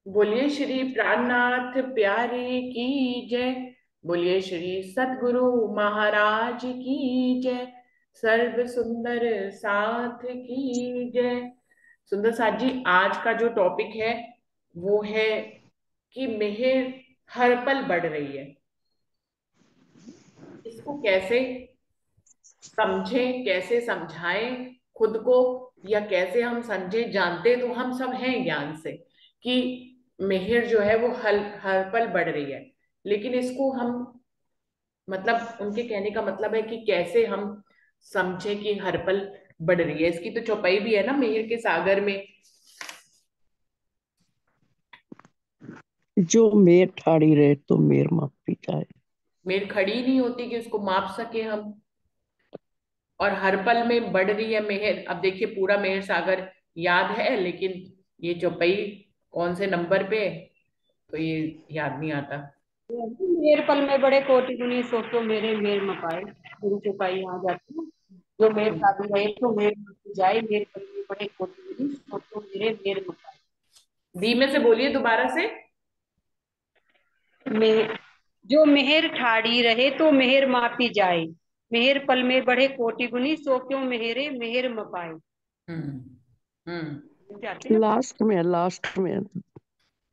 बोलिए श्री प्राणनाथ प्यारे की जय। बोलिए श्री सतगुरु महाराज की जय। सर्व सुंदर साथ की जय। सुंदर साथ जी, आज का जो टॉपिक है वो है कि मेहर हर पल बढ़ रही है। इसको कैसे समझें, कैसे समझाएं खुद को, या कैसे हम समझे। जानते तो हम सब हैं ज्ञान से कि मेहर जो है वो हर हर पल बढ़ रही है, लेकिन इसको हम, मतलब उनके कहने का मतलब है कि कैसे हम समझे कि हर पल बढ़ रही है। इसकी तो चौपाई भी है ना, मेहर के सागर में। जो मेर ठाड़ी रहे तो मेर मापी जाए। मेहर खड़ी नहीं होती कि उसको माप सके हम, और हर पल में बढ़ रही है मेहर। अब देखिए, पूरा मेहर सागर याद है, लेकिन ये चौपाई कौन से नंबर पे है, तो ये याद नहीं आता। मेर पल में बड़े कोटि गुनी सोचो मेरे मेर मपाए। गुरु चौपाई यहाँ जाती है। जो मेर हम्म। शादी रहे तो मेर मत जाए, मेर पल में बड़े कोटि गुनी सोचो मेरे मेर मपाए। धीमे से बोलिए दोबारा से। मेर जो मेहर ठाड़ी रहे तो मेहर मापी जाए। मेहर पल में बढ़े कोटि गुनी सो क्यों मेहरे मेहर मपाए। हम्म। हम्म। समझ आती है। लास्ट में।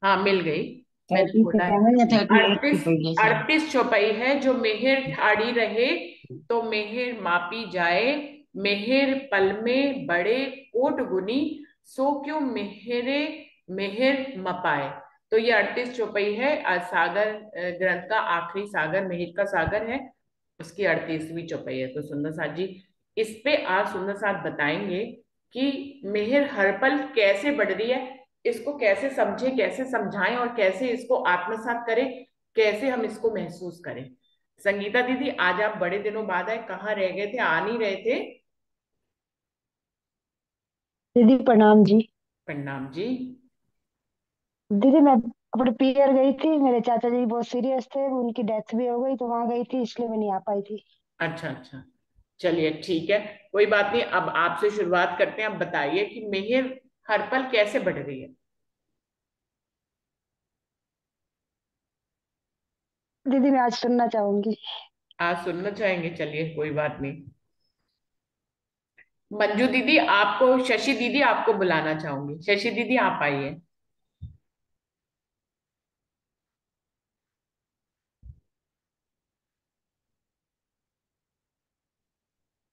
हाँ, मिल गई। मैंने 38 बोला है। सेकंड या 38 की 38। पड़ी है शायद। 38 चौपाई है। जो मेहर ठाड़ी रहे तो मेहर मापी जाए, मेहर पल में बड़े कोट गुनी, सो क्यों मेहरे मेहर मपाए। तो ये 38 चौपाई है। आज सागर ग्रंथ का आखिरी सागर, मेहर का सागर है, उसकी 38वीं चौपाई है। तो सुंदर साथ जी, इस पे आज सुंदर साथ बताएंगे कि मेहर हर पल कैसे बढ़ रही है, इसको कैसे समझें, कैसे समझाएं, और कैसे इसको आत्मसात करें, कैसे हम इसको महसूस करें। संगीता दीदी, आज आप बड़े दिनों बाद आए, कहाँ रह गए थे, आ नहीं रहे थे। दीदी प्रणाम जी। प्रणाम जी। दीदी मैं अपने पियर गई थी, मेरे चाचा जी बहुत सीरियस थे, उनकी डेथ भी हो गई तो वहां गई थी, इसलिए मैं नहीं आ पाई थी। अच्छा अच्छा, चलिए ठीक है, कोई बात नहीं। अब आपसे शुरुआत करते हैं। अब बताइए कि मेहर हर पल कैसे बढ़ रही है। दीदी मैं आज सुनना चाहूंगी। आज सुनना चाहेंगे, चलिए कोई बात नहीं। मंजू दीदी आपको, शशि दीदी आपको बुलाना चाहूंगी। शशि दीदी आप आइए।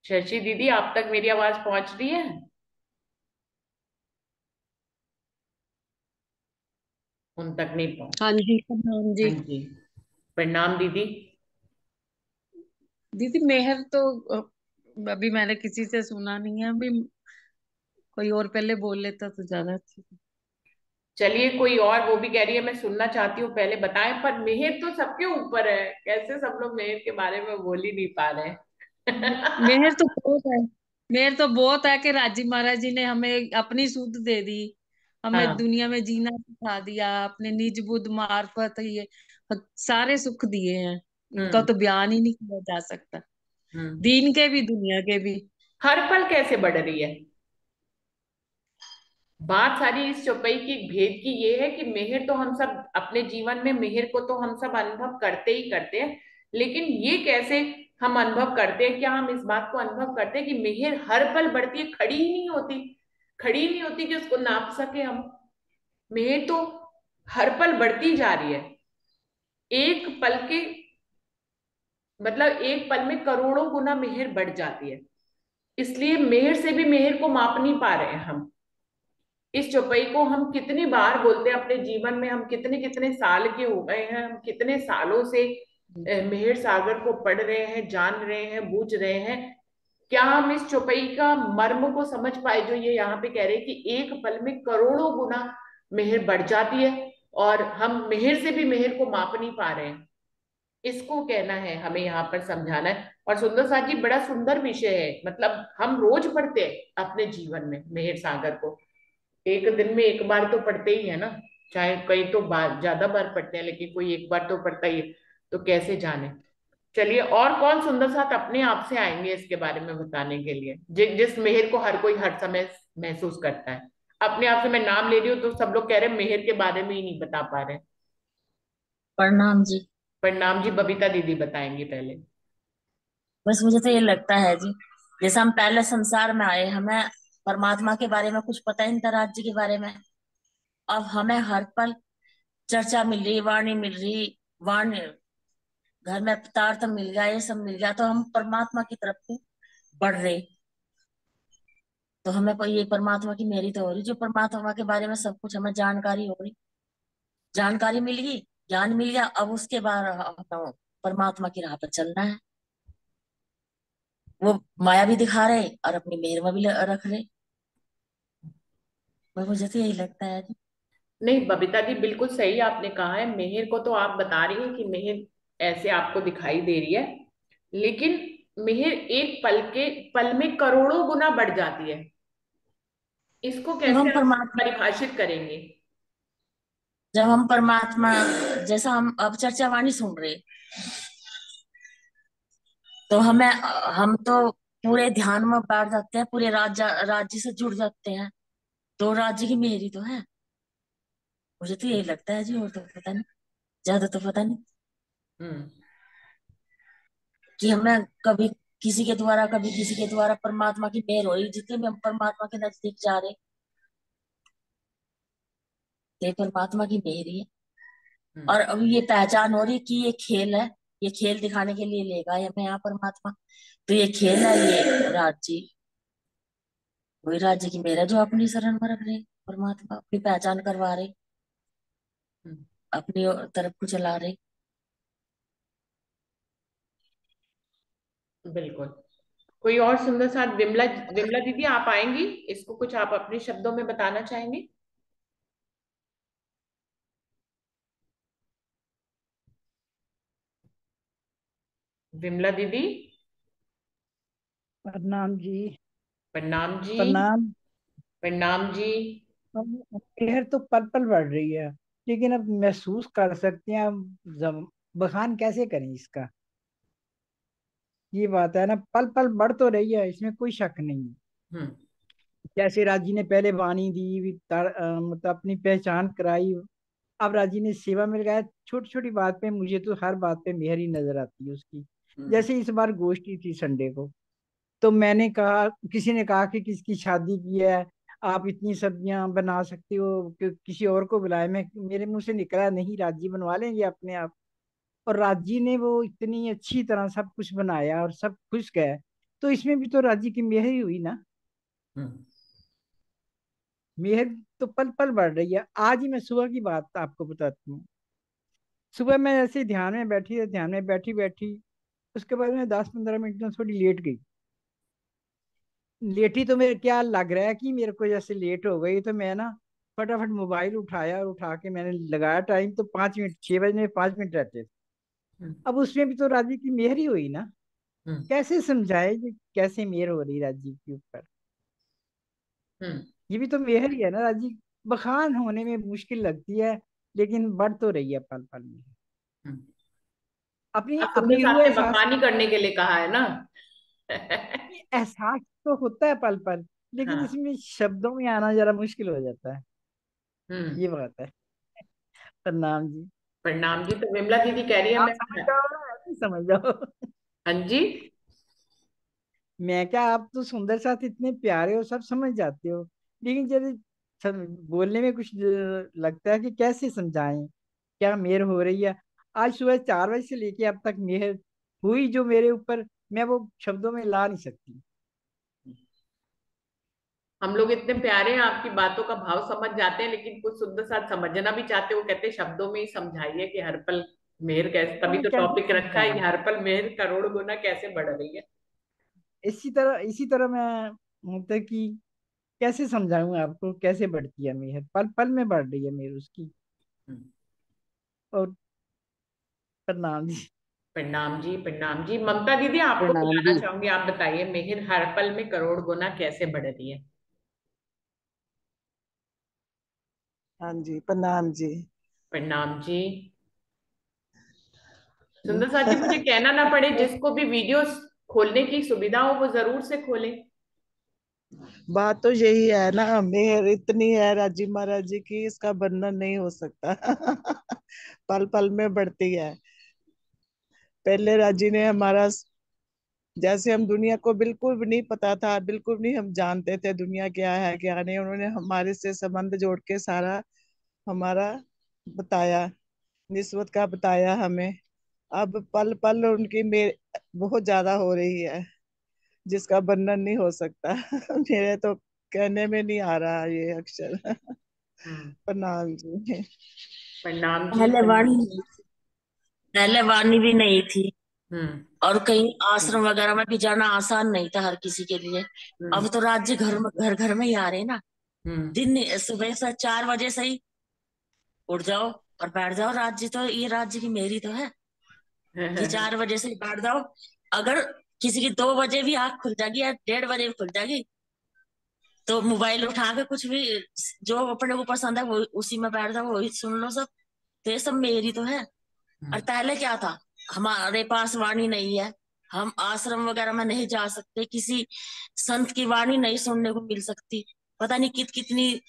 शशि दीदी, आप तक मेरी आवाज पहुंच रही है? उन तक नहीं पहुंच। हाँ जी, प्रणाम हाँ जी। जी। प्रणाम दीदी। दीदी मेहर तो अभी मैंने किसी से सुना नहीं है। अभी कोई और पहले बोल लेता तो ज्यादा अच्छा था। चलिए, कोई और, वो भी कह रही है मैं सुनना चाहती हूँ, पहले बताएं। पर मेहर तो सबके ऊपर है, कैसे सब लोग मेहर के बारे में बोल ही नहीं पा रहे हैं। मेहर तो बहुत है। मेहर तो बहुत है कि राजी महाराज जी ने हमें अपनी सुध दे दी। हमें हाँ। दुनिया में जीना सिखा दिया अपने निज बुद्ध मार्फत। ये सारे सुख दिए हैं। इनका हम्म। तो बयान ही नहीं किया जा सकता। हम्म। दीन के भी दुनिया के भी। हर पल कैसे बढ़ रही है। बात सारी इस चौपाई की भेद की ये है कि मेहर तो हम सब अपने जीवन में, मेहर को तो हम सब अनुभव करते ही करते हैं, लेकिन ये कैसे हम अनुभव करते हैं, क्या हम इस बात को अनुभव करते हैं कि मेहर हर पल बढ़ती है, खड़ी ही नहीं होती। खड़ी ही नहीं होती कि उसको नाप सके हम। मेहर तो हर पल बढ़ती जा रही है। एक पल के, मतलब एक पल में करोड़ों गुना मेहर बढ़ जाती है। इसलिए मेहर से भी मेहर को माप नहीं पा रहे हैं हम। इस चौपाई को हम कितनी बार बोलते हैं अपने जीवन में, हम कितने कितने साल के हो गए हैं, हम कितने सालों से मेहर सागर को पढ़ रहे हैं, जान रहे हैं, बूझ रहे हैं। क्या हम इस चौपाई का मर्म को समझ पाए, जो ये यहाँ पे कह रहे हैं कि एक पल में करोड़ों गुना मेहर बढ़ जाती है, और हम मेहर से भी मेहर को माप नहीं पा रहे हैं। इसको कहना है, हमें यहाँ पर समझाना है। और सुंदर साथ जी, बड़ा सुंदर विषय है, मतलब हम रोज पढ़ते हैं अपने जीवन में मेहर सागर को। एक दिन में एक बार तो पढ़ते ही है ना, चाहे कई तो बार, ज्यादा बार पढ़ते हैं, लेकिन कोई एक बार तो पढ़ता ही है। तो कैसे जाने। चलिए, और कौन सुंदर साथ अपने आप से आएंगे इसके बारे में बताने के लिए, जिस मेहर को हर कोई हर समय महसूस करता है। अपने आप से मैं नाम ले रही हूँ तो सब लोग कह रहे हैं मेहर के बारे में ही नहीं बता पा रहे। प्रणाम जी। प्रणाम जी, बबीता दीदी बताएंगी पहले। बस मुझे तो ये लगता है जी, जैसे हम पहले संसार में आए, हमें परमात्मा के बारे में कुछ पता ही नहीं था, राज्य के बारे में। अब हमें हर पल चर्चा मिल रही, वाणी मिल रही, वाणी, घर में पदार्थ मिल गया, ये सब मिल गया, तो हम परमात्मा की तरफ को बढ़ रहे। तो हमें कोई ये परमात्मा की मेरी तो हो रही, जो परमात्मा के बारे में सब कुछ हमें जानकारी हो रही, जानकारी मिल गई, ज्ञान मिल गया। अब उसके बाद हमें परमात्मा की राह पर चलना है। वो माया भी दिखा रहे और अपनी मेहर में भी रख रहे। बस मुझे तो यही लगता है जी। नहीं बबीता दी, बिल्कुल सही आपने कहा है। मेहर को तो आप बता रही हैं कि मेहर ऐसे आपको दिखाई दे रही है, लेकिन मेहर एक पल में करोड़ों गुना बढ़ जाती है। इसको जब हम कैसे आप परमात्मा परिभाषित करेंगे? जब हम परमात्मा, जैसा हम अब चर्चा वाणी सुन रहे, तो हम तो पूरे ध्यान में बैठ जाते हैं, पूरे राज्य से जुड़ जाते हैं। तो राज्य की मेहरी तो है। मुझे तो यही लगता है जी, और तो पता नहीं, ज्यादा तो पता नहीं हम्म। कि हमें कभी किसी के द्वारा, कभी किसी के द्वारा परमात्मा की मेहर हो रही। जितने भी हम परमात्मा के नजदीक जा रहे, तो ये परमात्मा की मेहर ही है। हम्म। और अब ये पहचान हो रही कि ये खेल है, ये खेल दिखाने के लिए लेगा ये हमें यहाँ परमात्मा। तो ये खेल है, ये राज्य, वही राज्य की मेहर है जो अपनी शरण में रख रहे, परमात्मा अपनी पहचान करवा रहे, हम्म। अपनी तरफ को चला रहे। बिल्कुल। कोई और सुंदर साथ, विमला, विमला दीदी आप आएंगी? इसको कुछ आप अपने शब्दों में बताना चाहेंगे? विमला दीदी। प्रणाम जी। प्रणाम जी। प्रणाम। प्रणाम जी। मेहर तो पल पल बढ़ रही है, लेकिन अब महसूस कर सकते हैं अब बखान कैसे करें इसका। ये बात है ना, पल पल बढ़ तो रही है, इसमें कोई शक नहीं है। हम्म। जैसे राजी ने पहले वाणी दी, मतलब अपनी पहचान कराई। अब राजी ने सेवा में लगाया। छोटी छोटी बात पे, मुझे तो हर बात पे मेहर ही नजर आती है उसकी। हम्म। जैसे इस बार गोष्ठी थी संडे को, तो मैंने कहा, किसी ने कहा कि किसकी शादी की है, आप इतनी सब्जियां बना सकती हो किसी और को बुलाए। मैं, मेरे मुंह से निकला नहीं, राजी बनवा लेंगे अपने आप। और राजी ने वो इतनी अच्छी तरह सब कुछ बनाया और सब खुश गए। तो इसमें भी तो राजी की मेहर ही हुई ना। हम्म। मेहर तो पल पल बढ़ रही है। आज ही मैं सुबह की बात आपको बताती हूँ। सुबह मैं ऐसे ध्यान में बैठी, ध्यान में बैठी बैठी, उसके बाद मैं 10-15 मिनट में थोड़ी लेट गई। लेटी तो मेरे क्या लग रहा है कि मेरे को जैसे लेट हो गई, तो मैं ना फटाफट मोबाइल उठाया और उठा के मैंने लगाया टाइम, तो 5 मिनट, 6 बजने में 5 मिनट रहते थे। हम्म। अब उसमें भी तो राजीव की मेहर ही हुई ना। हम्म। कैसे समझाए कि कैसे मेहर हो रही राजीव के ऊपर। हम्म। ये भी तो मेहर ही है ना राजीव। बखान होने में मुश्किल लगती है, लेकिन बढ़ तो रही है पल पल में। हम्म। अपनी आज सुंदर अपनी रूह साहब ने एहसास, बखानी करने के लिए कहा है ना? एहसास तो होता है पल पल, लेकिन हाँ। इसमें शब्दों में आना जरा मुश्किल हो जाता है। हम्म। ये बात है। प्रणाम जी। प्रणाम जी। तो विमला दीदी कह रही है आप मैं। समझ जाओ ना, ऐसे ही समझ जाओ। हाँ जी। मैं क्या, आप तो सुंदर साथ इतने प्यारे हो, सब समझ जाते हो, लेकिन जब बोलने में कुछ लगता है कि कैसे समझाएं, क्या मेहर हो रही है। आज सुबह 4 बजे से लेके अब तक मेहर हुई जो मेरे ऊपर, मैं वो शब्दों में ला नहीं सकती। हम लोग इतने प्यारे हैं, आपकी बातों का भाव समझ जाते हैं, लेकिन कुछ शुद्ध साथ समझना भी चाहते हैं। वो कहते हैं शब्दों में ही समझाइए कि हर पल मेहर कैसे, तभी मैं तो कैसे टॉपिक रखा है कि समझाऊं। हर पल मेहर करोड़ गुना कैसे बढ़ रही है। इसी तरह मैं, मतलब कि कैसे समझाऊं आपको, कैसे बढ़ती है मेहर, पल पल में बढ़ रही है मेहर उसकी। हम्म। और प्रणाम जी। प्रणाम जी। प्रणाम जी। ममता दीदी आपको प्रणाम बुलाना जी। चाहूंगी, आप बताइए मेहर हर पल में करोड़ गुना कैसे बढ़ रही है? हाँ जी, प्रणाम जी। प्रणाम जी। सुंदर साथ जी, मुझे कहना ना पड़े, जिसको भी वीडियोस खोलने की सुविधा हो वो जरूर से खोलें। बात तो यही है ना, मेहर इतनी है राजी महाराज जी की, इसका वर्णन नहीं हो सकता। पल पल में बढ़ती है। पहले राजी ने हमारा, जैसे हम दुनिया को बिल्कुल भी नहीं पता था, बिल्कुल नहीं हम जानते थे दुनिया क्या है क्या नहीं, उन्होंने हमारे से संबंध जोड़ के सारा हमारा बताया, निस्बत का बताया हमें। अब पल पल उनकी मेरे बहुत ज्यादा हो रही है, जिसका वर्णन नहीं हो सकता। मेरे तो कहने में नहीं आ रहा ये अक्षर। हम्म। प्रणाम जी। प्रणाम जी, पहले प्रणाम। वाणी नहीं थी, पहले वाणी भी नहीं थी। हम्म। और कहीं हम्म। आश्रम वगैरह में भी जाना आसान नहीं था हर किसी के लिए। हम्म। अब तो राज्य घर घर में ही आ रहे हैं ना। हम्म। दिन सुबह से 4 बजे से ही उठ जाओ और बैठ जाओ। राज्य तो ये राज्य की मेरी तो है कि 4 बजे से ही बैठ जाओ। अगर किसी की 2 बजे भी आंख खुल जाएगी या 1:30 बजे भी खुल जाएगी, तो मोबाइल उठा के कुछ भी जो अपने को पसंद है वो उसी में बैठ जाओ, वही सुन लो सब। तो ये सब मेरी तो है। और पहले क्या था, हमारे पास वाणी नहीं है, हम आश्रम वगैरह में नहीं जा सकते, किसी संत की वाणी नहीं सुनने को मिल सकती। पता नहीं कितनी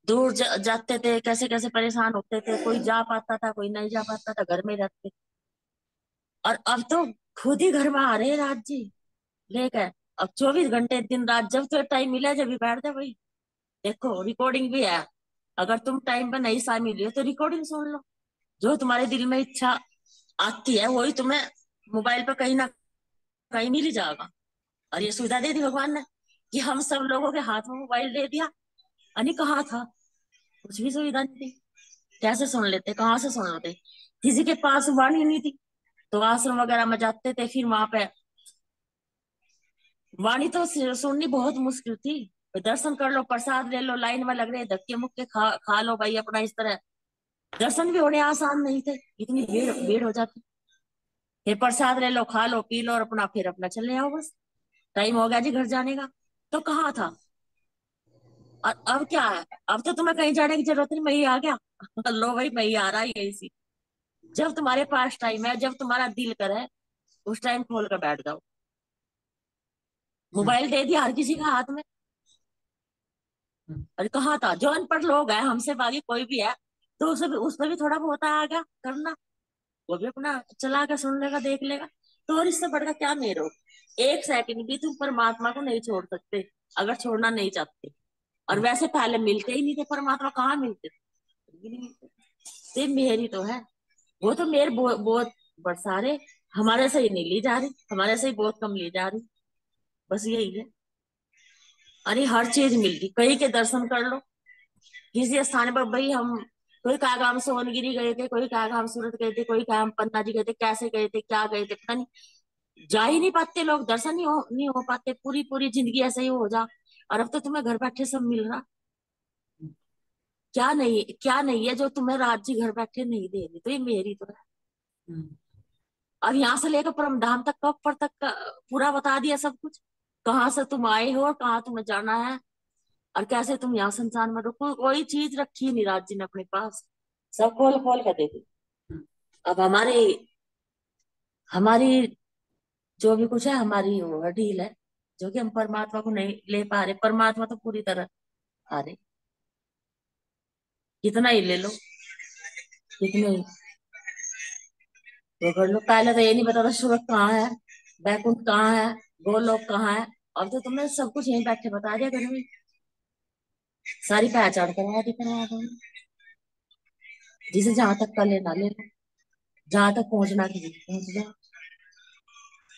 दूर जाते थे, कैसे कैसे परेशान होते थे, कोई जा पाता था कोई नहीं जा पाता था, घर में रहते। और अब तो खुद ही घर में आ रहे हैं राज जी लेकर। अब 24 घंटे दिन रात जब तो टाइम मिला जब भी बैठ जाओ भाई। देखो रिकॉर्डिंग भी है, अगर तुम टाइम पर नहीं शामिल हो तो रिकॉर्डिंग सुन लो। जो तुम्हारे दिल में इच्छा आती है वही तुम्हें मोबाइल पर कहीं ना कहीं मिल ही जाएगा। और ये सुविधा दे दी भगवान ने कि हम सब लोगों के हाथ में मोबाइल दे दिया। अने कहा था कुछ भी सुविधा नहीं थी, कैसे सुन लेते, कहाँ से सुन लेते। किसी के पास वाणी नहीं थी तो आश्रम वगैरह में जाते थे, फिर वहां पे वाणी तो सुननी बहुत मुश्किल थी। दर्शन कर लो, प्रसाद ले लो, लाइन में लग रहे धक्के मुक्के खा लो भाई अपना इस तरह। दर्शन भी होने आसान नहीं थे, इतनी भीड़ भीड़ हो जाती। फिर प्रसाद ले लो, खा लो, पी लो और अपना फिर अपना चले आओ बस। टाइम हो गया जी घर जाने का। तो कहाँ था। और अब क्या है, अब तो तुम्हें कहीं जाने की जरूरत नहीं, मैं ही आ गया। लो भाई मैं ही आ रहा है यही सी। जब तुम्हारे पास टाइम है, जब तुम्हारा दिल करे उस टाइम खोल कर बैठ जाओ। मोबाइल दे दिया हर किसी का हाथ में। और कहा था जो अनपढ़ लोग हैं हमसे बाकी कोई भी है, तो उसमें भी थोड़ा बहुत आ गया करना, वो भी अपना चला के सुन लेगा देख लेगा। तो और इससे बढ़कर क्या मेरे हो। 1 सेकंड भी तुम परमात्मा को नहीं छोड़ सकते अगर छोड़ना नहीं चाहते। और वैसे पहले मिलते ही नहीं थे परमात्मा, कहाँ मिलते थे, कभी नहीं मिलते। तो मेरी तो है, वो तो मेरे बहुत बरसारे हमारे से ही नहीं ली जा रही, हमारे से ही बहुत कम ली जा रही। बस यही है। अरे हर चीज मिलती, कहीं के दर्शन कर लो किसी स्थान पर भाई। हम कोई कहा हम सोनगिरी गए थे, कोई कहा हम सूरत गए थे, कोई कहा हम पन्ना जी गए थे, कैसे गए थे क्या गए थे पता नहीं। जा ही नहीं पाते लोग, दर्शन नहीं हो पाते, पूरी पूरी जिंदगी ऐसे ही हो जा। और अब तो तुम्हें घर बैठे सब मिल रहा। क्या नहीं है जो तुम्हें राज्य घर बैठे नहीं दे रही, तो ये मेरी तो है। और यहाँ से लेकर परमधाम तक का ऊपर तक का पूरा बता दिया सब कुछ। कहाँ से तुम आए हो और कहाँ तुम्हें जाना है और कैसे तुम यहाँ संसार में रुको, कोई चीज रखी नहीं राज्य ने अपने पास, सब खोल खोल कर दे दी। अब हमारी हमारी जो भी कुछ है हमारी वो है ढील है, जो कि हम परमात्मा को नहीं ले पा रहे। परमात्मा तो पूरी तरह आ रहे, कितना ही ले लो, कितने ही तो कर लो। पहले तो ये नहीं पता था स्वर्ग कहाँ है, बैकुंठ कहाँ है, गोलोक कहाँ है। अब तो तुमने सब कुछ यहीं बैठे बता दिया घर में, सारी पहचान करवा दो। जिसे जहां तक का लेना ले लो, जहां तक पहुंचना किसी पहुंच जाओ,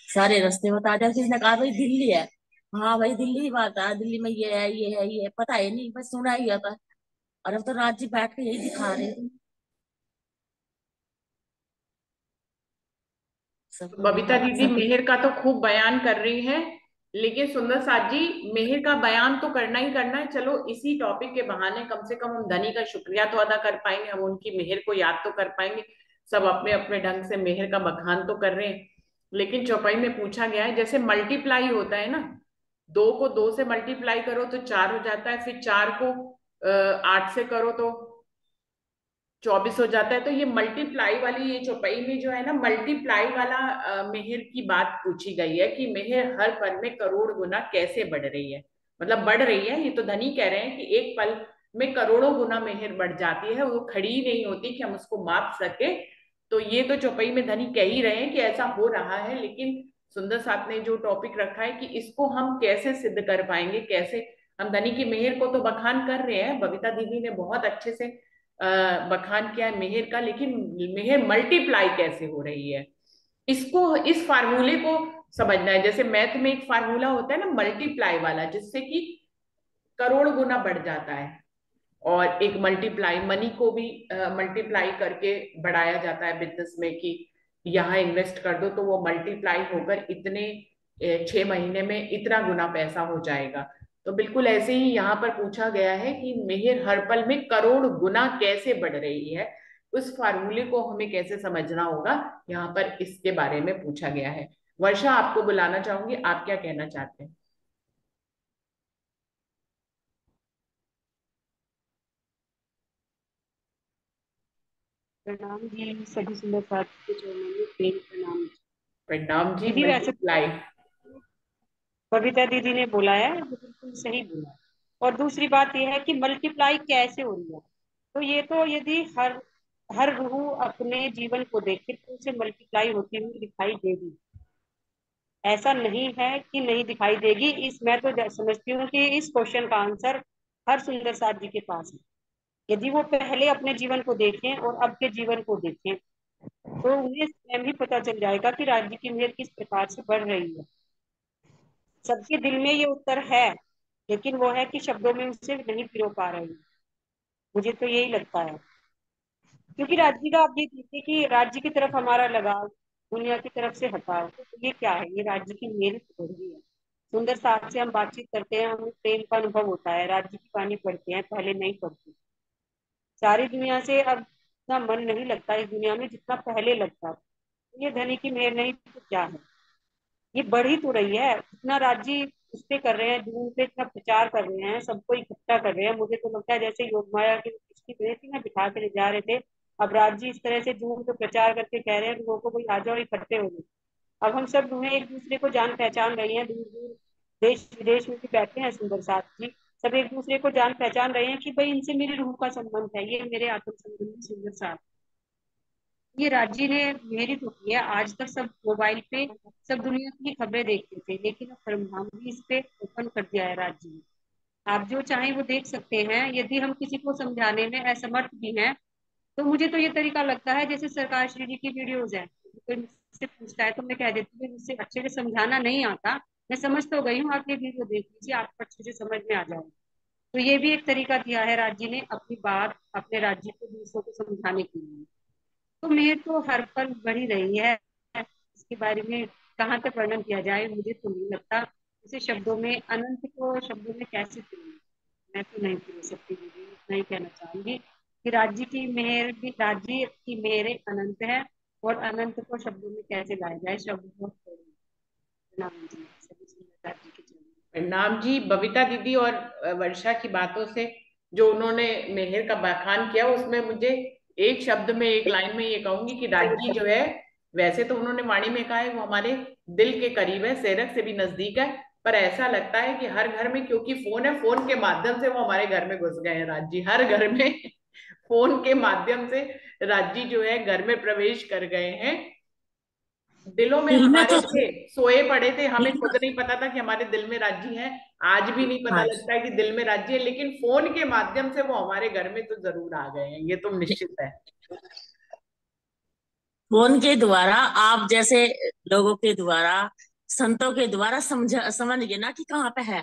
सारे रास्ते बता दिया। किसी ने कहा भाई दिल्ली है, हाँ भाई दिल्ली की बात है, दिल्ली में ये है ये है ये है, पता ही नहीं बस सुना ही आता है। और अब तो राज्य बैठ के यही दिखा रहे हैं, सबको बबीता दिखा दीदी सब कुछ। मेहर का तो खूब बयान कर रही हैं, लेकिन सुंदर साथ जी, मेहर का बयान तो करना ही करना है। चलो इसी टॉपिक के बहाने कम से कम हम धनी का शुक्रिया तो अदा कर पाएंगे, हम उनकी मेहर को याद तो कर पाएंगे। सब अपने अपने ढंग से मेहर का बखान तो कर रहे हैं। लेकिन चौपाई में पूछा गया है, जैसे मल्टीप्लाई होता है ना, 2 को 2 से मल्टीप्लाई करो तो 4 हो जाता है, फिर 4 को 8 से करो तो 24 हो जाता है। तो ये मल्टीप्लाई वाली ये चौपाई में जो है ना, मल्टीप्लाई वाला मेहर की बात पूछी गई है कि मेहर हर पल में करोड़ गुना कैसे बढ़ रही है। मतलब बढ़ रही है। ये तो धनी कह रहे हैं कि एक पल में करोड़ों गुना मेहर बढ़ जाती है, वो खड़ी ही नहीं होती कि हम उसको माप सके। तो ये तो चौपाई में धनी कह ही रहे हैं कि ऐसा हो रहा है, लेकिन सुंदर साथ ने जो टॉपिक रखा है कि इसको हम कैसे सिद्ध कर पाएंगे, कैसे हम धनी की मेहर को तो बखान कर रहे हैं, बबीता दीदी ने बहुत अच्छे से बखान किया है मेहर का, लेकिन मेहर मल्टीप्लाई कैसे हो रही है, इसको, इस फार्मूले को समझना है। जैसे मैथ में एक फार्मूला होता है ना मल्टीप्लाई वाला, जिससे कि करोड़ गुना बढ़ जाता है, और एक मल्टीप्लाई मनी को भी मल्टीप्लाई करके बढ़ाया जाता है बिजनेस में, कि यहाँ इन्वेस्ट कर दो तो वो मल्टीप्लाई होकर इतने 6 महीने में इतना गुना पैसा हो जाएगा। तो बिल्कुल ऐसे ही यहाँ पर पूछा गया है कि मेहर हर पल में करोड़ गुना कैसे बढ़ रही है, उस फार्मूले को हमें कैसे समझना होगा, यहाँ पर इसके बारे में पूछा गया है। वर्षा, आपको बुलाना चाहूंगी, आप क्या कहना चाहते हैं? प्रणाम जी, सभी सुंदर साथी के चरणों में प्रेम प्रणाम। प्रणाम जी। दीदी वैसे मल्टीप्लाई। बबीता दीदी ने बोला है, वो बिल्कुल सही बोला है। और दूसरी बात यह है कि मल्टीप्लाई कैसे हो रही है। तो ये तो यदि हर हर रूह अपने जीवन को देखे तो उसे मल्टीप्लाई होती हुई दिखाई देगी। ऐसा नहीं है कि नहीं दिखाई देगी। इस मैं तो समझती हूँ कि इस क्वेश्चन का आंसर हर सुंदर साथ जी के पास है। यदि वो पहले अपने जीवन को देखें और अब के जीवन को देखें तो उन्हें स्वयं ही पता चल जाएगा कि राज्य की मेहर किस प्रकार से बढ़ रही है। सबके दिल में ये उत्तर है, लेकिन वो है कि शब्दों में उसे नहीं पिरो पा रहे हैं। मुझे तो यही लगता है, क्योंकि राज्य का आप ये देखिए कि राज्य की तरफ हमारा लगाव दुनिया की तरफ से हटाव, तो ये क्या है, ये राज्य की मेहर हो रही है। सुंदर साथ से हम बातचीत करते हैं, हमें प्रेम का अनुभव होता है, राज्य की वाणी पढ़ते हैं, पहले नहीं पढ़ते। सारी दुनिया से अब इतना मन नहीं लगता इस दुनिया में जितना पहले लगता था। ये धनी की मेहर नहीं तो क्या है। ये बढ़ ही तो रही है, इतना राज्य उस पे कर रहे हैं, जून पे इतना प्रचार कर रहे हैं, सबको इकट्ठा कर रहे हैं। मुझे तो लगता है जैसे योग माया की किसकी गई थी ना, बिठा के ले जा रहे थे। अब राज्य इस तरह से जून पे प्रचार करके कह रहे हैं लोगों को, भाई आ जाओ इकट्ठे हो जाओ। अब हम सब जो है एक दूसरे को जान पहचान रहे हैं, दूर दूर देश विदेश में भी बैठे हैं सुंदर साथ जी, सब एक दूसरे को जान पहचान रहे हैं कि भाई इनसे मेरी रूह का संबंध है, ये मेरे आत्म संबंधी सुंदर साथ। ये राज्य ने मेरी तो की है। आज तक सब मोबाइल पे सब दुनिया की खबरें देखते थे, लेकिन अब परमधाम भी इस पे ओपन कर दिया है राज्य ने। आप जो चाहें वो देख सकते हैं। यदि हम किसी को समझाने में असमर्थ भी हैं तो मुझे तो ये तरीका लगता है, जैसे सरकार श्री जी की वीडियोज है, कोई मुझसे पूछता है तो मैं कह देती हूँ मुझसे अच्छे से समझाना नहीं आता, मैं समझ तो गई हूँ, आप ये वीडियो देख लीजिए, आपको अच्छे से समझ में आ जाएगा। तो ये भी एक तरीका दिया है राज्य ने अपनी बात अपने राज्य को दूसरों को समझाने के लिए। तो मेहर तो हर पल बढ़ी रही है। इसके बारे में कहाँ तक वर्णन किया जाए, मुझे तो नहीं लगता। इसे शब्दों में, अनंत को शब्दों में कैसे पिरूं, मैं तो नहीं पिरो सकती दीदी। इतना ही कहना चाहूंगी कि राज्य की मेहर भी, राज्य की मेहर अनंत है, और अनंत को शब्दों में कैसे लाया जाए, शब्द बहुत थोड़े हैं। प्रणाम जी, सभी सुंदर राज्य के चरणों प्रणाम जी। बबीता दीदी और वर्षा की बातों से जो उन्होंने मेहर का बखान किया, उसमें मुझे एक शब्द में, एक लाइन में ये कहूंगी कि राजी जो है, वैसे तो उन्होंने वाणी में कहा है वो हमारे दिल के करीब है, सेरक से भी नजदीक है, पर ऐसा लगता है कि हर घर में, क्योंकि फोन है, फोन के माध्यम से वो हमारे घर में घुस गए हैं राजी, हर घर में फोन के माध्यम से राजी जो है घर में प्रवेश कर गए हैं। दिलों में दिल में हमारे तो थे, सोए पड़े थे, हमें दिल खुद नहीं पता था कि हमारे दिल में राज्य है। आज भी नहीं पता हाँ, लगता है कि दिल में राज्य है, लेकिन फोन के माध्यम से वो हमारे घर में तो जरूर आ गए हैं, ये तो निश्चित है। फोन के द्वारा, आप जैसे लोगों के द्वारा, संतों के द्वारा समझ गए ना कि कहाँ पे है।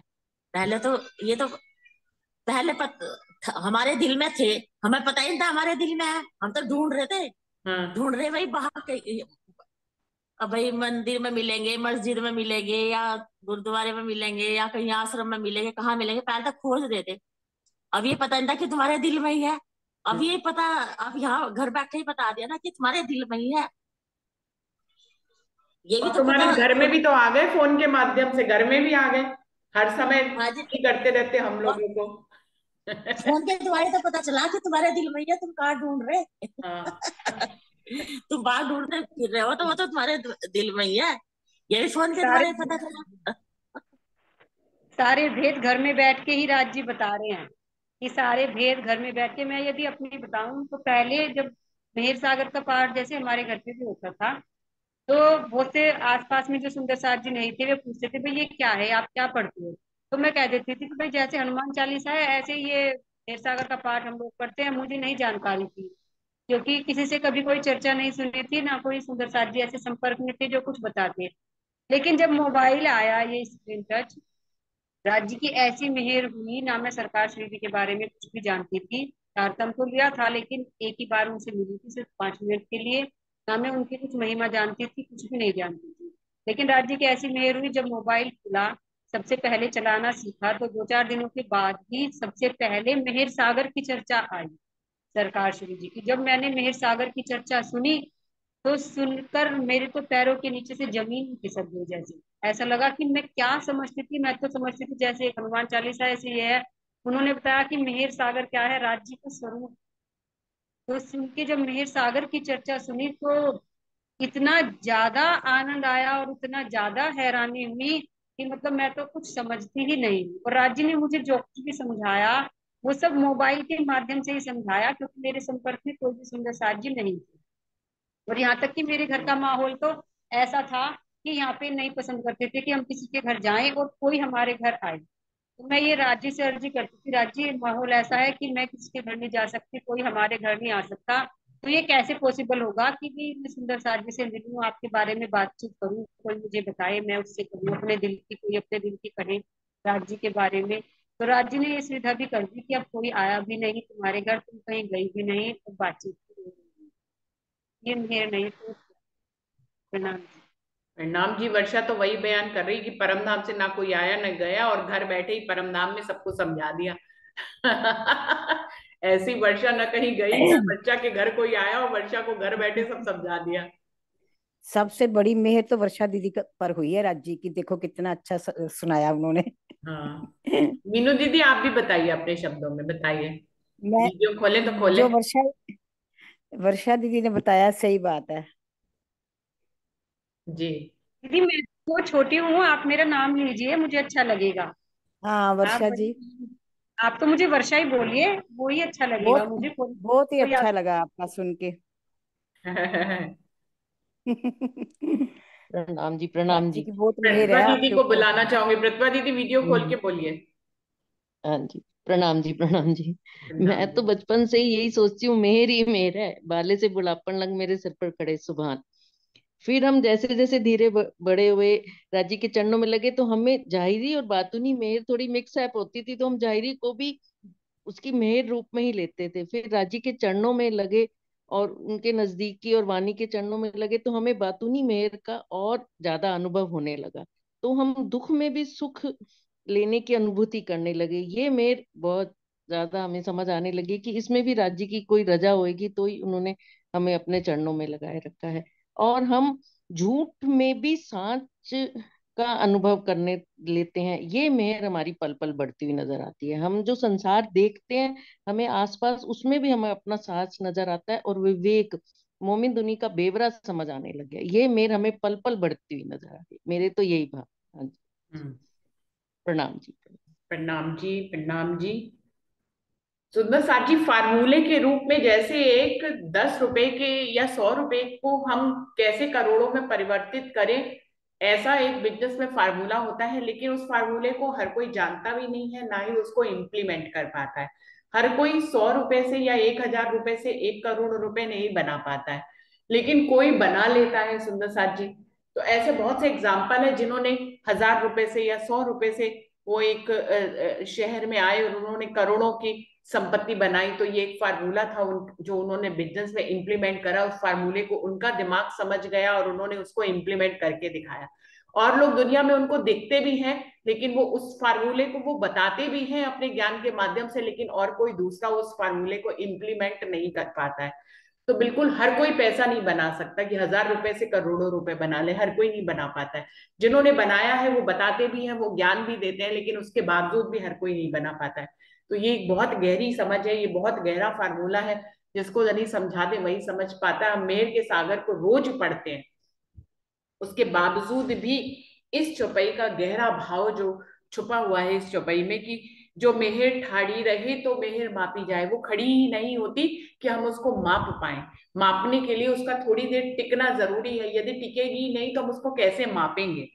पहले तो ये तो पहले हमारे दिल में थे, हमें पता ही नहीं था हमारे दिल में है, हम तो ढूंढ रहे थे, हाँ। ढूंढ रहे भाई बाहर अब भाई मंदिर में मिलेंगे, मस्जिद में मिलेंगे, या गुरुद्वारे में मिलेंगे, या कहीं आश्रम में मिलेंगे, कहाँ मिलेंगे, पहले तक खोज रहे थे। अब ये पता नहीं था कि तुम्हारे दिल में ही है। अब ये पता, अब यहाँ घर बैठे ही बता दिया ना कि तुम्हारे दिल में ही है। ये भी और तो तुम्हारे पता घर में भी थोड़ी। तो आ गए, फोन के माध्यम से घर में भी आ गए, हर समय हाँ जी। ही करते रहते हम और लोगों को। फोन के द्वारा तो पता चला कि तुम्हारे दिल में ही है, तुम कहाँ ढूंढ रहे। हाँ। तुम बाहर ढूंढने फिर रहे हो तो वो तो तुम्हारे दिल में ही है। ये भी फोन के सारे द्वारा ही पता चला। सारे भेद घर में बैठ के ही राज जी बता रहे हैं कि सारे भेद घर में बैठ के। मैं यदि अपनी बताऊं तो पहले जब मेहर सागर का पाठ जैसे हमारे घर पे भी होता था, तो बहुत से आसपास में जो सुंदर साथ जी नहीं थे, वे पूछते थे भाई ये क्या है, आप क्या पढ़ते हो। तो मैं कह देती थी कि भाई जैसे हनुमान चालीसा है ऐसे ही ये मेहर सागर का पाठ हम लोग पढ़ते हैं। मुझे नहीं जानकारी थी, क्योंकि किसी से कभी कोई चर्चा नहीं सुनी थी, ना कोई सुंदर साथ जी ऐसे संपर्क में थे जो कुछ बताते। लेकिन जब मोबाइल आया, ये स्क्रीन टच, राज्य की ऐसी मेहर हुई ना, मैं सरकार श्री जी के बारे में कुछ भी जानती थी। तारतम तो लिया था, लेकिन एक ही बार उनसे मिली थी, सिर्फ 5 मिनट के लिए। ना मैं उनकी कुछ महिमा जानती थी, कुछ भी नहीं जानती थी। लेकिन राज्य की ऐसी मेहर हुई, जब मोबाइल खुला, सबसे पहले चलाना सीखा, तो 2-4 दिनों के बाद ही सबसे पहले मेहर सागर की चर्चा आई सरकार श्री जी की। जब मैंने मेहर सागर की चर्चा सुनी, तो सुनकर मेरे तो पैरों के नीचे से जमीन ही खिसक गई। जैसे ऐसा लगा कि मैं क्या समझती थी, मैं तो समझती थी जैसे एक हनुमान चालीसा ऐसी ही है। उन्होंने बताया कि मिहिर सागर क्या है, राज्य का स्वरूप। तो सुन के जब मिहिर सागर की चर्चा सुनी, तो इतना ज्यादा आनंद आया और इतना ज्यादा हैरानी हुई कि मतलब मैं तो कुछ समझती ही नहीं। और राज्य ने मुझे जो कुछ भी समझाया, वो सब मोबाइल के माध्यम से ही समझाया, क्योंकि मेरे संपर्क में कोई भी सुंदर साथ जी नहीं थे। और यहाँ तक कि मेरे घर का माहौल तो ऐसा था कि यहाँ पे नहीं पसंद करते थे कि हम किसी के घर जाएं और कोई हमारे घर आए। तो मैं ये राज्य से अर्जी करती थी, राज्य माहौल ऐसा है कि मैं किसी के घर नहीं जा सकती, कोई हमारे घर नहीं आ सकता। तो ये कैसे पॉसिबल होगा कि भी मैं सुंदर साजी से मिलूं, आपके बारे में बातचीत करूं, कोई मुझे बताए, मैं उससे कहूँ अपने दिल की, कोई अपने दिल की कहे राज्य के बारे में। तो राज्य ने ये सुविधा भी कर दी कि अब कोई आया भी नहीं तुम्हारे घर, तुम कहीं गई भी नहीं, तो बातचीत भी नहीं होगी। ये मेरे नहीं तो प्रणाम। नाम जी, वर्षा तो वही बयान कर रही कि परम धाम से ना कोई आया ना गया, और घर बैठे ही परम धाम में सबको समझा दिया। ऐसी वर्षा न कहीं गई, न वर्षा के घर कोई आया, और वर्षा को घर बैठे सब समझा दिया। सबसे बड़ी मेहर तो वर्षा दीदी पर हुई है राज्य की, देखो कितना अच्छा सुनाया उन्होंने। हाँ, मीनू दीदी आप भी बताइए, अपने शब्दों में बताइए। मैं वीडियो खोले तो खोले। जो वर्षा वर्षा दीदी ने बताया सही बात है। जी। दीदी मैं तो छोटी हूँ, आप मेरा नाम लीजिए, मुझे अच्छा लगेगा। हाँ आप वर्षा जी, बड़ी, आप तो मुझे वर्षा ही बोलिए, वो ही अच्छा लगेगा बहुत मुझे। कोई बहुत ही कोई अच्छा लगा आपका सुन के। प्रणाम जी, प्रणाम राज्य जी। की बहुत मेहर प्रतिभा है दीदी आपके को ऊपर। बुलाना चाहूंगी। प्रतिभा दीदी वीडियो खोल हम्म, के बोलिए। हाँ जी, प्रणाम जी, प्रणाम जी। नाम मैं तो जी। बचपन से ही यही सोचती हूँ, मेहर ही मेहर है, बाले से बुढ़ापन लग मेरे सिर पर खड़े सुभान। फिर हम जैसे जैसे धीरे बड़े हुए, राजी के चरणों में लगे, तो हमें जाहिरी और बातूनी मेहर थोड़ी मिक्स अप होती थी, तो हम जाहिरी को भी उसकी मेहर रूप में ही लेते थे। फिर राजी के चरणों में लगे और उनके नजदीकी और वाणी के चरणों में लगे, तो हमें बातूनी मेहर का और ज्यादा अनुभव होने लगा। तो हम दुख में भी सुख लेने की अनुभूति करने लगे। ये मेहर बहुत ज्यादा हमें समझ आने लगी कि इसमें भी राज्य की कोई रजा होएगी, तो ही उन्होंने हमें अपने चरणों में लगाए रखा है। और हम झूठ में भी सांच का अनुभव करने लेते हैं। ये मेहर हमारी पल पल बढ़ती हुई नजर आती है। हम जो संसार देखते हैं हमें आसपास, उसमें भी हमें अपना साच नजर आता है, और विवेक मोमिन दुनी का बेवरा समझ आने लग गया। ये मेहर हमें पल पल बढ़ती हुई नजर आती है। मेरे तो यही भाव। हाँ जी, हम्म। प्रणाम जी। प्रणाम जी, प्रणाम जी। सुंदर साथ जी, फार्मूले के रूप में जैसे एक 10 रुपए के या 100 रुपए को हम कैसे करोड़ों में परिवर्तित करें, ऐसा एक बिजनेस में फार्मूला होता है। लेकिन उस फार्मूले को हर कोई जानता भी नहीं है, ना ही उसको इम्प्लीमेंट कर पाता है। हर कोई 100 रुपए से या 1,000 रुपए से 1 करोड़ रुपए नहीं बना पाता है, लेकिन कोई बना लेता है सुंदर साथ जी। तो ऐसे बहुत से एग्जाम्पल है जिन्होंने 1,000 रुपए से या 100 रुपए से वो एक शहर में आए और उन्होंने करोड़ों की संपत्ति बनाई। तो ये एक फार्मूला था जो उन्होंने बिजनेस में इंप्लीमेंट करा। उस फार्मूले को उनका दिमाग समझ गया और उन्होंने उसको इंप्लीमेंट करके दिखाया। और लोग दुनिया में उनको देखते भी हैं, लेकिन वो उस फार्मूले को वो बताते भी हैं अपने ज्ञान के माध्यम से, लेकिन और कोई दूसरा उस फार्मूले को इंप्लीमेंट नहीं कर पाता है। तो बिल्कुल हर कोई पैसा नहीं बना सकता कि 1,000 रुपए से करोड़ों रुपए बना ले, हर कोई नहीं बना पाता है। जिन्होंने बनाया है वो बताते भी हैं, वो ज्ञान भी देते हैं, लेकिन उसके बावजूद भी हर कोई नहीं बना पाता है। तो ये एक बहुत गहरी समझ है, ये बहुत गहरा फार्मूला है। जिसको नहीं समझा दे वही समझ पाता है। हम मेर के सागर को रोज पढ़ते हैं, उसके बावजूद भी इस चौपाई का गहरा भाव जो छुपा हुआ है इस चौपाई में कि जो मेहर ठाड़ी रहे तो मेहर मापी जाए। वो खड़ी ही नहीं होती कि हम उसको माप पाए। मापने के लिए उसका थोड़ी देर टिकना जरूरी है। यदि टिकेगी ही नहीं तो हम उसको कैसे मापेंगे।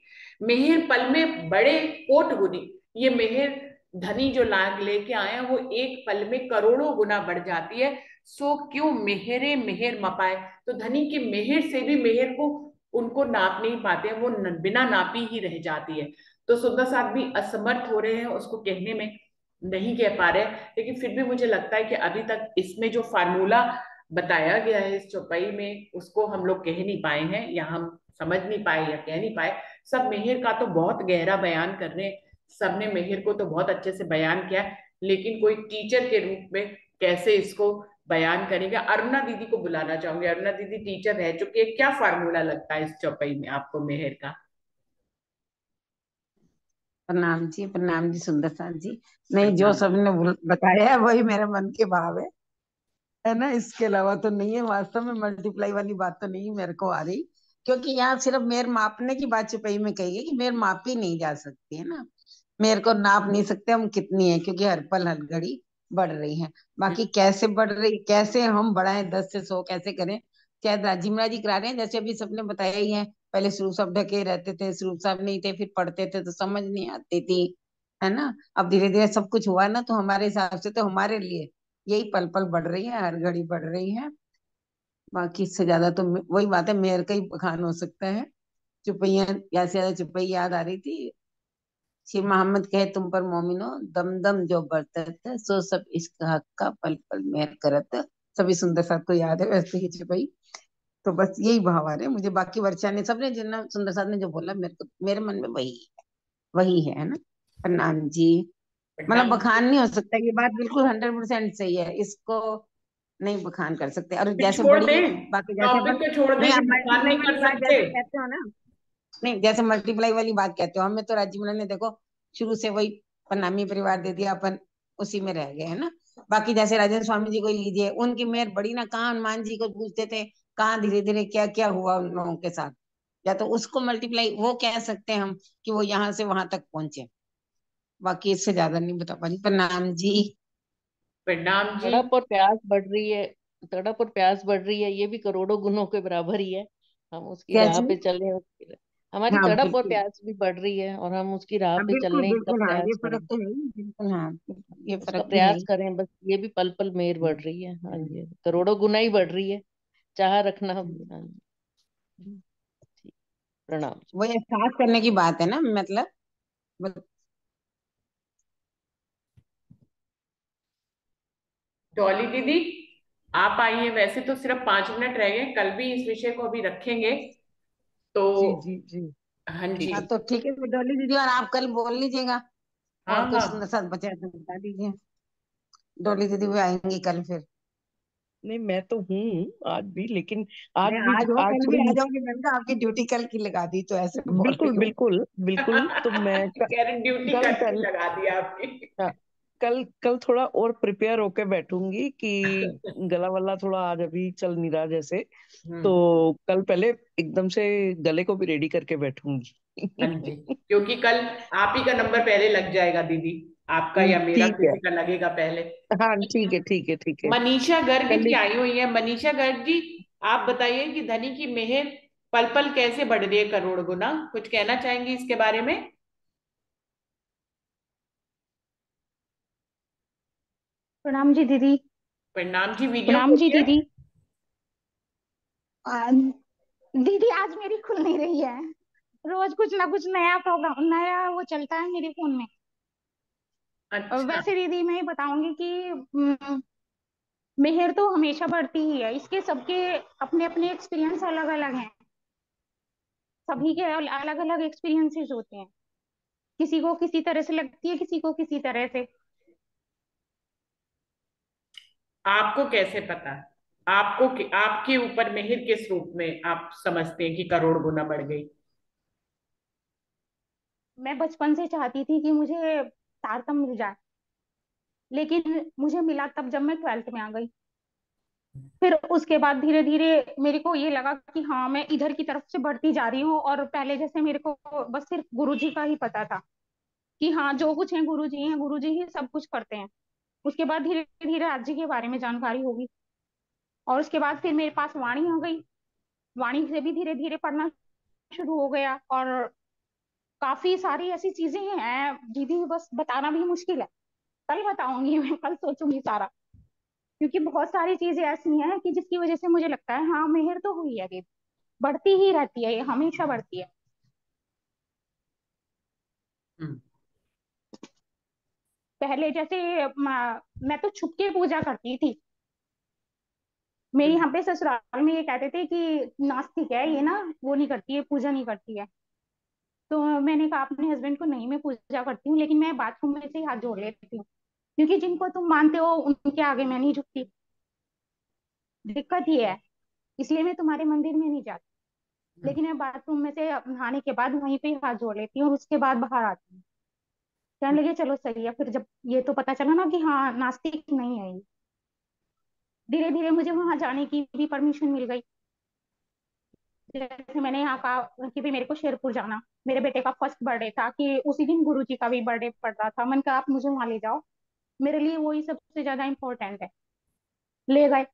मेहर पल में बड़े कोट गुनी। ये मेहर धनी जो लाग लेके आए हैं वो एक पल में करोड़ों गुना बढ़ जाती है। सो क्यों मेहरे मेहर मपाए। तो धनी की मेहर से भी मेहर को उनको नाप नहीं पाते हैं। वो बिना नापी ही रह जाती है। तो सुंदर साहब भी असमर्थ हो रहे हैं उसको कहने में, नहीं कह पा रहे हैं। लेकिन फिर भी मुझे लगता है कि अभी तक इसमें जो फार्मूला बताया गया है इस चौपाई में उसको हम लोग कह नहीं पाए हैं, या हम समझ नहीं पाए या कह नहीं पाए। सब मेहर का तो बहुत गहरा बयान कर रहे हैं। सबने मेहर को तो बहुत अच्छे से बयान किया है, लेकिन कोई टीचर के रूप में कैसे इसको बयान करेंगे। अरुणा दीदी को बुलाना चाहूंगी। अरुणा दीदी टीचर रह चुकी है, क्या फार्मूला लगता है इस चौपाई में आपको मेहर का? प्रणाम जी सुंदर साथ जी। नहीं, जो प्रणाम। सबने बताया है वही मेरे मन के भाव है ना। इसके अलावा तो नहीं है, वास्तव में मल्टीप्लाई वाली बात तो नहीं मेरे को आ रही। क्योंकि यहाँ सिर्फ मेर मापने की बात चुपई में कही है कि मेर मापी नहीं जा सकती है ना। मेरे को नाप नहीं सकते हम कितनी है, क्योंकि हर पल हर घड़ी बढ़ रही है। बाकी कैसे बढ़ रही, कैसे हम बढ़ाएं 10 से 100 कैसे करें, शायद राजीव जी करा रहे हैं। जैसे अभी सबने बताया ही है, पहले स्वरूप साहब ढके रहते थे, स्वरूप साहब नहीं थे, फिर पढ़ते थे तो समझ नहीं आती थी, है ना। अब धीरे धीरे सब कुछ हुआ ना, तो हमारे हिसाब से तो हमारे लिए यही पल पल बढ़ रही है, हर घड़ी बढ़ रही है। बाकी इससे ज्यादा तो वही बात है, मेयर का ही बखान हो सकता है। चुपैया या से ज्यादा चुपई याद आ रही थी। शेर मोहम्मद कहे तुम पर मोमिनो, दम दम जो बरतत सो सब इश्क हक का पल पल मेहर करत। सभी सुंदर साथ को याद है वैसे ही चुपई। तो बस यही भाव आ रहे हैं मुझे। बाकी वर्षा ने, सबने जितना सुंदर साथ ने जो बोला, मेरे को मेरे मन में वही है ना। प्रणाम जी। मतलब प्रणाम। बखान नहीं हो सकता, ये बात बिल्कुल 100% सही है। इसको नहीं बखान कर सकते। और फिर जैसे छोड़ बड़ी, दें, बाकी जैसे टॉपिक को छोड़ नहीं, दें कि आप बखान मल्टीप्लाई नहीं वाली कर बात सकते। जैसे कहते हो ना, नहीं जैसे मल्टीप्लाई वाली बात कहते हो, हमें तो राजीव ने देखो शुरू से वही पन्नामी परिवार दे दिया, अपन उसी में रह गए है ना। बाकी जैसे राजेंद्र स्वामी जी को ही लीजिए, उनकी मेहर बड़ी ना, कहाँ हनुमान जी को पूछते थे, कहाँ धीरे धीरे क्या क्या हुआ उन लोगों के साथ। या तो उसको मल्टीप्लाई वो कह सकते हैं हम, कि वो यहाँ से वहां तक पहुंचे। बाकी इससे ज्यादा नहीं बता पाई। प्रणाम जी। प्रणाम जी। तड़प और प्यास बढ़ रही है। तड़प और प्यास बढ़ रही है, ये भी करोड़ों गुनों के बराबर ही है। हम उसकी क्या राह चीज? पे चल रहे हैं। हमारी हाँ तड़प और बिल्कुल। प्यास भी बढ़ रही है और हम उसकी राह हाँ पे बिल्कुल चलने का बिल्कुल, हाँ ये प्रयास करें। फर्क तो है ही, बिल्कुल हाँ। ये उसका फर्क भी है प्रयास ही। करें बस। ये भी पल पल मेहर बढ़ हम्म, रही है। हाँ हम्म, जी, करोड़ों गुना ही बढ़ रही है। चाह रखना। हाँ हम्म। जी, ठीक। प्रणाम। वो एहसास करने की बात है ना, मतलब डॉली दीदी, आप आई हैं। वैसे तो सिर्फ 5 मिनट रह गए, कल भी इस विषय को अभी रखेंगे। तो जी जी जी। हाँ जी। ठीक हाँ है। तो ठीक है, फिर डॉली दीदी और आप कल बोल लीजिएगा। हाँ और कुछ हाँ। सुंदर साथ बचा है तो बता दीजिए। डॉली दीदी भी आएंगी कल फिर। नहीं, मैं तो हूँ आज भी, लेकिन आज मैं भी आज हो, आज कल भी आ थोड़ी। जाऊंगी। मैंने कहा आपकी ड्यूटी कल की लगा दी, तो ऐसे बोल बिल्कुल रही हूँ। बिल्कुल बिल्कुल। तो मैं कह रही ड्यूटी कल करके पहले, लगा दी आपकी। हाँ, कल कल थोड़ा और प्रिपेयर होके बैठूंगी कि गला वाला थोड़ा आज अभी चल नहीं रहा जैसे। हम्म। तो कल पहले एकदम से गले को भी रेडी करके हाँ बैठूंगी। जी, क्योंकि कल आप ही का नंबर पहले लग जाएगा दीदी। आपका या मेरा, ठीक है। किसी का लगेगा पहले। हाँ ठीक है ठीक है ठीक है। मनीषा गर्ग कल जी आई हुई है। मनीषा गर्ग जी, आप बताइए कि धनी की मेहर पल पल कैसे बढ़ रही है करोड़ गुना। कुछ कहना चाहेंगी इसके बारे में? प्रणाम जी दीदी। प्रणाम जी। वीडियो प्रणाम जी खोलिए। दीदी। आ, दीदी आज मेरी खुल नहीं रही है। रोज कुछ ना कुछ नया प्रोग्राम, नया वो चलता है मेरे फोन में। और अच्छा। वैसे दीदी मैं ये बताऊंगी कि मेहर तो हमेशा बढ़ती ही है। इसके सबके अपने अपने एक्सपीरियंस अलग अलग हैं। सभी के अलग अलग एक्सपीरियंसेस होते हैं। किसी को किसी तरह से लगती है, किसी को किसी तरह से। आपको कैसे पता? आपके ऊपर मेहर किस रूप में आप समझते हैं कि करोड़ गुना बढ़ गई? मैं बचपन से चाहती थी कि मुझे तारतम मिल जाए, लेकिन मुझे मिला तब जब मैं 12th में आ गई। फिर उसके बाद धीरे धीरे मेरे को ये लगा कि हाँ मैं इधर की तरफ से बढ़ती जा रही हूँ। और पहले जैसे मेरे को बस सिर्फ गुरुजी का ही पता था कि हाँ जो कुछ है गुरुजी हैं, गुरुजी ही सब कुछ करते हैं। उसके बाद धीरे धीरे राज्य के बारे में जानकारी होगी, और उसके बाद फिर मेरे पास वाणी आ गई। वाणी से भी धीरे धीरे पढ़ना शुरू हो गया, और काफी सारी ऐसी चीजें हैं दीदी, बस बताना भी मुश्किल है। कल बताऊंगी मैं, कल सोचूंगी सारा, क्योंकि बहुत सारी चीजें ऐसी हैं कि जिसकी वजह से मुझे लगता है हाँ मेहर तो हुई है दीदी, बढ़ती ही रहती है, ये हमेशा बढ़ती है। हम्म। पहले जैसे मैं तो छुप के पूजा करती थी। मेरे यहाँ पे ससुराल में ये कहते थे कि नास्तिक है ये ना, वो नहीं करती है, पूजा नहीं करती है। तो मैंने कहा अपने हस्बैंड को, नहीं मैं पूजा करती हूँ, लेकिन मैं बाथरूम में से ही हाथ जोड़ लेती हूँ, क्योंकि जिनको तुम मानते हो उनके आगे मैं नहीं झुकती। दिक्कत ये है, इसलिए मैं तुम्हारे मंदिर में नहीं जाती, लेकिन मैं बाथरूम में से नहाने के बाद वहीं पे ही हाथ जोड़ लेती हूँ, और उसके बाद बाहर आती हूँ। कहने लगे चलो सही है। फिर जब ये तो पता चला ना कि हाँ नास्तिक नहीं है ये, धीरे धीरे मुझे वहां जाने की भी परमिशन मिल गई। जैसे मैंने यहाँ कहा कि भी मेरे को शेरपुर जाना, मेरे बेटे का फर्स्ट बर्थडे था, कि उसी दिन गुरुजी का भी बर्थडे पड़ रहा था। मैंने कहा आप मुझे वहां ले जाओ, मेरे लिए वही सबसे ज्यादा इम्पोर्टेंट है। ले गए,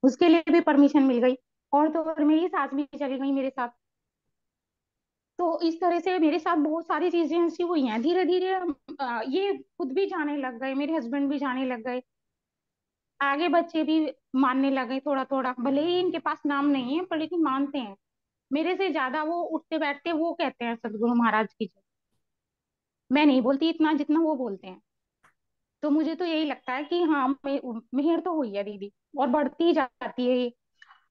उसके लिए भी परमिशन मिल गई, और तो और मेरी सास भी चली गई मेरे साथ। तो इस तरह से मेरे साथ बहुत सारी चीजें ऐसी हुई हैं। धीरे धीरे ये खुद भी जाने लग गए, मेरे हस्बैंड भी जाने लग गए, आगे बच्चे भी मानने लगे थोड़ा थोड़ा। भले ही इनके पास नाम नहीं है पर लेकिन मानते हैं। मेरे से ज्यादा वो उठते बैठते वो कहते हैं सदगुरु महाराज की जय। मैं नहीं बोलती इतना जितना वो बोलते हैं। तो मुझे तो यही लगता है कि हाँ मेहर तो हुई है दीदी, और बढ़ती जाती है ये,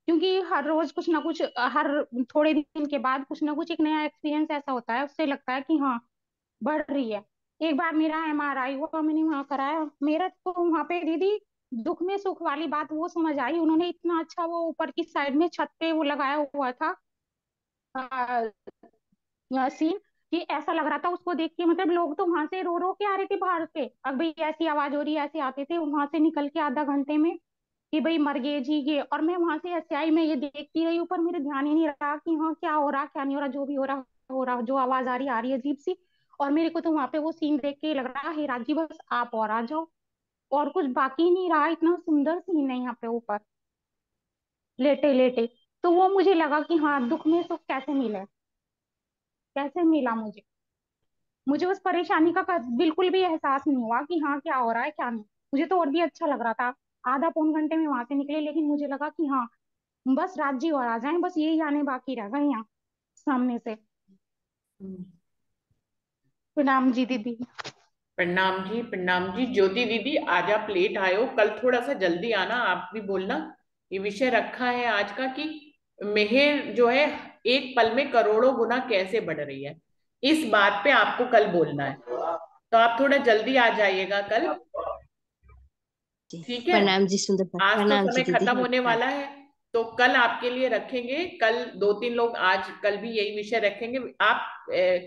क्योंकि हर रोज कुछ ना कुछ, हर थोड़े दिन के बाद कुछ ना कुछ एक नया एक्सपीरियंस ऐसा होता है, उससे लगता है कि हाँ बढ़ रही है। एक बार मेरा MRI हुआ, मैंने वहां कराया, मेरा तो वहां पे दीदी दुख में सुख वाली बात वो समझ आई। उन्होंने इतना अच्छा वो ऊपर की साइड में छत पे वो लगाया हुआ था सीन, कि ऐसा लग रहा था उसको देख के, मतलब लोग तो वहां से रो रो के आ रहे थे बाहर से, अब भाई ऐसी आवाज हो रही है, ऐसे आते थे वहां से निकल के आधा घंटे में कि भाई मर गए जी गए। और मैं वहां से ऐसे आई, मैं ये देखती रही ऊपर, मेरे ध्यान ही नहीं रहा कि हाँ क्या हो रहा क्या नहीं हो रहा, जो भी हो रहा, जो आवाज आ रही है अजीब सी। और मेरे को तो वहां पे वो सीन देख के लग रहा है राजी बस आप और आ जाओ, और कुछ बाकी नहीं रहा। इतना सुंदर सीन है यहाँ पे ऊपर लेटे लेटे। तो वो मुझे लगा कि हाँ दुख में सुख कैसे मिले, कैसे मिला मुझे। मुझे उस परेशानी का बिल्कुल भी एहसास नहीं हुआ कि हाँ क्या हो रहा है क्या नहीं। मुझे तो और भी अच्छा लग रहा था। आधा पौन घंटे में वहां से निकले, लेकिन मुझे लगा कि हाँ बस राज्य और आ जाए, बस यही आने बाकी रह गए यहाँ सामने से। प्रणाम जी दीदी। प्रणाम जी, प्रणाम जी। ज्योति दीदी आज आप लेट आए हो, कल थोड़ा सा जल्दी आना, आप भी बोलना। ये विषय रखा है आज का कि मेहर जो है एक पल में करोड़ों गुना कैसे बढ़ रही है, इस बात पे आपको कल बोलना है। तो आप थोड़ा जल्दी आ जाइएगा कल, ठीक है। प्रणाम जी सुंदर, आज तो प्रणाम जी समय दीदी। खत्म होने वाला है, तो कल आपके लिए रखेंगे। कल दो तीन लोग आज कल भी यही विषय रखेंगे। आप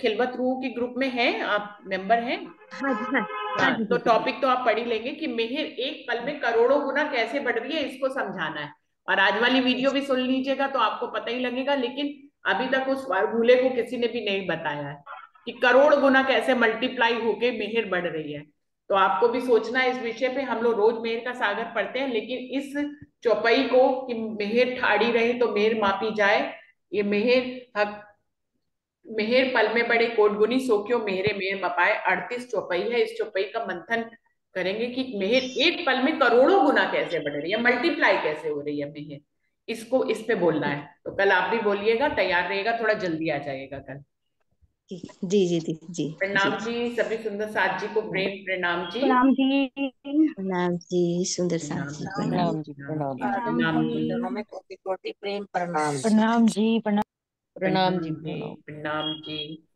खिलवत रूह के ग्रुप में हैं, आप मेंबर हैं? हाँ जी, हाँ हाँ हाँ, जी तो दीदी। टॉपिक तो आप पढ़ ही लेंगे कि मेहर एक पल में करोड़ों गुना कैसे बढ़ रही है, इसको समझाना है। और आज वाली वीडियो भी सुन लीजिएगा तो आपको पता ही लगेगा। लेकिन अभी तक उस फॉर्मूले को किसी ने भी नहीं बताया है कि करोड़ गुना कैसे मल्टीप्लाई होके मेहर बढ़ रही है। तो आपको भी सोचना है इस विषय पे। हम लोग रोज मेहर का सागर पढ़ते हैं, लेकिन इस चौपाई को कि मेहर ठाड़ी रहे तो मेहर मापी जाए, ये मेहर हक मेहर पल में बड़े कोटगुनी सोक्यो मेहरे मेहर मपाए 38 चौपाई है। इस चौपाई का मंथन करेंगे कि मेहर एक पल में करोड़ों गुना कैसे बढ़ रही है, मल्टीप्लाई कैसे हो रही है मेहर, इसको इस पे बोलना है। तो कल आप भी बोलिएगा, तैयार रहिएगा, थोड़ा जल्दी आ जाइएगा कल। जी जी जी जी प्रणाम जी। जी, सभी सुंदर साथ जी को प्रेम प्रणाम जी। प्रणाम जी। प्रणाम जी सुंदर साथ प्रणाम जी, जी, प्रणाम। प्रणाम जी, प्रणाम। प्रणाम प्रणाम जी, जी। हमें कोटि कोटि प्रेम प्रणाम जी। प्रणाम जी प्रणाम। प्रणाम जी, प्रणाम जी, प्रणाम। प्रणाम जी।